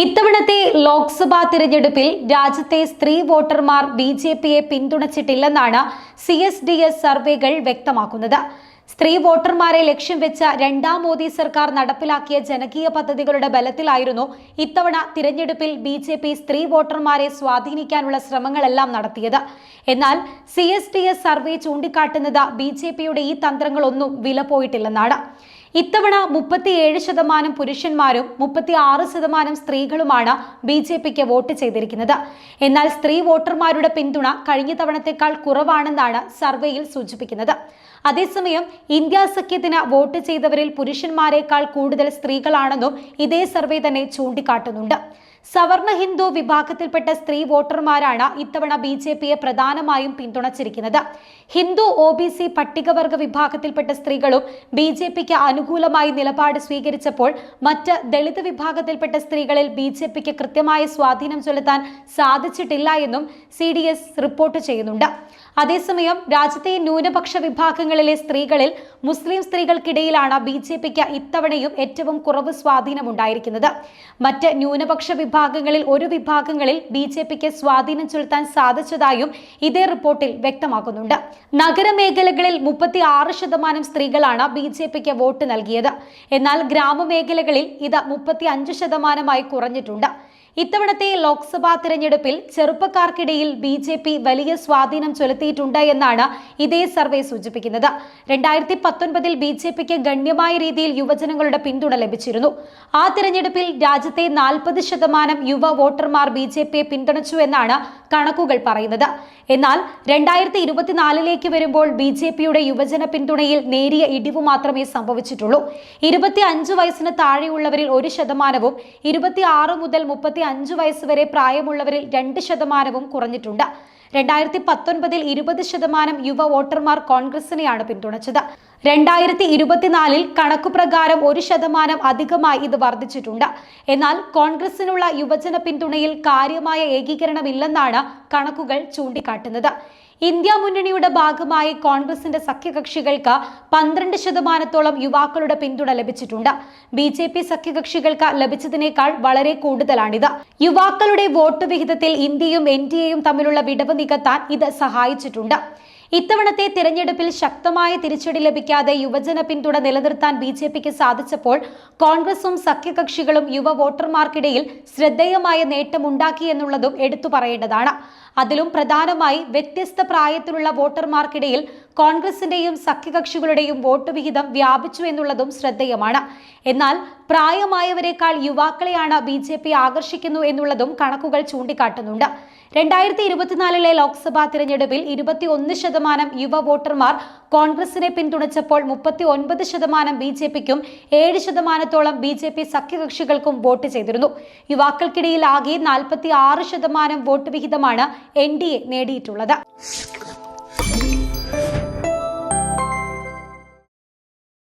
ഇത്തവണത്തെ ലോക്സഭാ തിരഞ്ഞെടുപ്പിൽ രാജ്യത്തെ സ്ത്രീ വോട്ടർമാർ ബിജെപിയെ പിന്തുണച്ചിട്ടില്ലെന്നാണ് CSDS സർവേകൾ വ്യക്തമാക്കുന്നത്. സ്ത്രീ വോട്ടർമാരെ ലക്ഷ്യം വെച്ച രണ്ടാം മോദി സർക്കാർ നടപ്പിലാക്കിയ ജനകീയ പദ്ധതികളുടെ ബലത്തിലായിരുന്നു ഇത്തവണ തിരഞ്ഞെടുപ്പിൽ ബിജെപി സ്ത്രീ വോട്ടർമാരെ സ്വാധീനിക്കാനുള്ള ശ്രമങ്ങളെല്ലാം നടത്തിയത്. എന്നാൽ CSDS സർവേ ചൂണ്ടിക്കാട്ടുന്നത് ബിജെപിയുടെ ഈ തന്ത്രങ്ങളൊന്നും വിലപോയിട്ടില്ലെന്നാണ്. ഇത്തവണ 37% പുരുഷന്മാരും 36% സ്ത്രീകളുമാണ് ബിജെപിക്ക് വോട്ട് ചെയ്തിരിക്കുന്നത്. എന്നാൽ സ്ത്രീ വോട്ടർമാരുടെ പിന്തുണ കഴിഞ്ഞ തവണത്തേക്കാൾ കുറവാണെന്നാണ് സർവേയിൽ സൂചിപ്പിക്കുന്നത്. അതേസമയം ഇന്ത്യ സഖ്യത്തിന് വോട്ട് ചെയ്തവരിൽ പുരുഷന്മാരെക്കാൾ കൂടുതൽ സ്ത്രീകളാണെന്നും ഇതേ സർവേ തന്നെ ചൂണ്ടിക്കാട്ടുന്നുണ്ട്. സവർണ ഹിന്ദു വിഭാഗത്തിൽപ്പെട്ട സ്ത്രീ വോട്ടർമാരാണ് ഇത്തവണ ബിജെപിയെ പ്രധാനമായും പിന്തുണച്ചിരിക്കുന്നത്. ഹിന്ദു OBC പട്ടികവർഗ വിഭാഗത്തിൽപ്പെട്ട സ്ത്രീകളും ബിജെപിക്ക് അനുകൂലമായി നിലപാട് സ്വീകരിച്ചപ്പോൾ മറ്റ് ദളിത് വിഭാഗത്തിൽപ്പെട്ട സ്ത്രീകളിൽ ബിജെപിക്ക് കൃത്യമായ സ്വാധീനം ചെലുത്താൻ സാധിച്ചിട്ടില്ല എന്നും CDS റിപ്പോർട്ട് ചെയ്യുന്നുണ്ട്. അതേസമയം രാജ്യത്തെ ന്യൂനപക്ഷ വിഭാഗങ്ങളിലെ സ്ത്രീകളിൽ മുസ്ലിം സ്ത്രീകൾക്കിടയിലാണ് ബിജെപിക്ക് ഇത്തവണയും ഏറ്റവും കുറവ് സ്വാധീനമുണ്ടായിരിക്കുന്നത്. മറ്റ് ന്യൂനപക്ഷ വിഭാഗങ്ങളിൽ ഒരു വിഭാഗങ്ങളിൽ ബിജെപിക്ക് സ്വാധീനം ചെലുത്താൻ സാധിച്ചതായും ഇതേ റിപ്പോർട്ടിൽ വ്യക്തമാക്കുന്നുണ്ട്. നഗരമേഖലകളിൽ 36% സ്ത്രീകളാണ് ബിജെപിക്ക് വോട്ട് നൽകിയത്. എന്നാൽ ഗ്രാമമേഖലകളിൽ ഇത് 35% കുറഞ്ഞിട്ടുണ്ട്. ഇത്തവണത്തെ ലോക്സഭാ തിരഞ്ഞെടുപ്പിൽ ചെറുപ്പക്കാർക്കിടയിൽ ബിജെപി വലിയ സ്വാധീനം ചെലുത്തിയിട്ടുണ്ട് എന്നാണ് ഇതേ സർവേ സൂചിപ്പിക്കുന്നത്. 2019 ബിജെപിക്ക് ഗണ്യമായ രീതിയിൽ യുവജനങ്ങളുടെ പിന്തുണ ലഭിച്ചിരുന്നു. ആ തിരഞ്ഞെടുപ്പിൽ രാജ്യത്തെ 40% യുവ വോട്ടർമാർ ബിജെപിയെ പിന്തുണച്ചു എന്നാണ് കണക്കുകൾ പറയുന്നത്. എന്നാൽ 2024 വരുമ്പോൾ ബിജെപിയുടെ യുവജന പിന്തുണയിൽ നേരിയ ഇടിവ് മാത്രമേ സംഭവിച്ചിട്ടുള്ളൂ. 25 വയസ്സിന് താഴെയുള്ളവരിൽ 1%, 26 മുതൽ 35 വയസ്സ് വരെ പ്രായമുള്ളവരിൽ 2% കുറഞ്ഞിട്ടുണ്ട്. 2019 20% യുവ വോട്ടർമാർ കോൺഗ്രസിനെയാണ് പിന്തുണച്ചത്. 2024 കണക്കുപ്രകാരം 1% അധികമായി ഇത് വർദ്ധിച്ചിട്ടുണ്ട്. എന്നാൽ കോൺഗ്രസിനുള്ള യുവജന പിന്തുണയിൽ കാര്യമായ ഏകീകരണമില്ലെന്നാണ് കണക്കുകൾ ചൂണ്ടിക്കാട്ടുന്നത്. ഇന്ത്യ മുന്നണിയുടെ ഭാഗമായി കോൺഗ്രസിന്റെ സഖ്യകക്ഷികൾക്ക് 12%-ഓളം യുവാക്കളുടെ പിന്തുണ ലഭിച്ചിട്ടുണ്ട്. ബിജെപി സഖ്യകക്ഷികൾക്ക് ലഭിച്ചതിനേക്കാൾ വളരെ കൂടുതലാണിത്. യുവാക്കളുടെ വോട്ട് വിഹിതത്തിൽ ഇന്ത്യയും NDAയും തമ്മിലുള്ള വിടവ് നികത്താൻ ഇത് സഹായിച്ചിട്ടുണ്ട്. ഇത്തവണത്തെ തിരഞ്ഞെടുപ്പിൽ ശക്തമായ തിരിച്ചടി ലഭിക്കാതെ യുവജന പിന്തുണ നിലനിർത്താൻ ബിജെപിക്ക് സാധിച്ചപ്പോൾ കോൺഗ്രസും സഖ്യകക്ഷികളും യുവ വോട്ടർമാർക്കിടയിൽ ശ്രദ്ധേയമായ നേട്ടമുണ്ടാക്കി എന്നുള്ളതും എടുത്തു പറയേണ്ടതാണ്. അതിലും പ്രധാനമായി വ്യത്യസ്ത പ്രായത്തിലുള്ള വോട്ടർമാർക്കിടയിൽ കോൺഗ്രസിന്റെയും സഖ്യകക്ഷികളുടെയും വോട്ട് വിഹിതം വ്യാപിച്ചു എന്നുള്ളതും ശ്രദ്ധേയമാണ്. എന്നാൽ പ്രായമായവരെക്കാൾ യുവാക്കളെയാണ് ബിജെപി ആകർഷിക്കുന്നു എന്നുള്ളതും കണക്കുകൾ ചൂണ്ടിക്കാട്ടുന്നുണ്ട്. 2024 ലോക്സഭാ തിരഞ്ഞെടുപ്പിൽ 21% യുവ വോട്ടർമാർ കോൺഗ്രസിനെ പിന്തുണച്ചപ്പോൾ 39% ബിജെപിക്കും 7%-ഓളം ബിജെപി സഖ്യകക്ഷികൾക്കും വോട്ട് ചെയ്തിരുന്നു. യുവാക്കൾക്കിടയിൽ ആകെ 46% വോട്ട് വിഹിതമാണ് NDA നേടിയിട്ടുള്ളത്.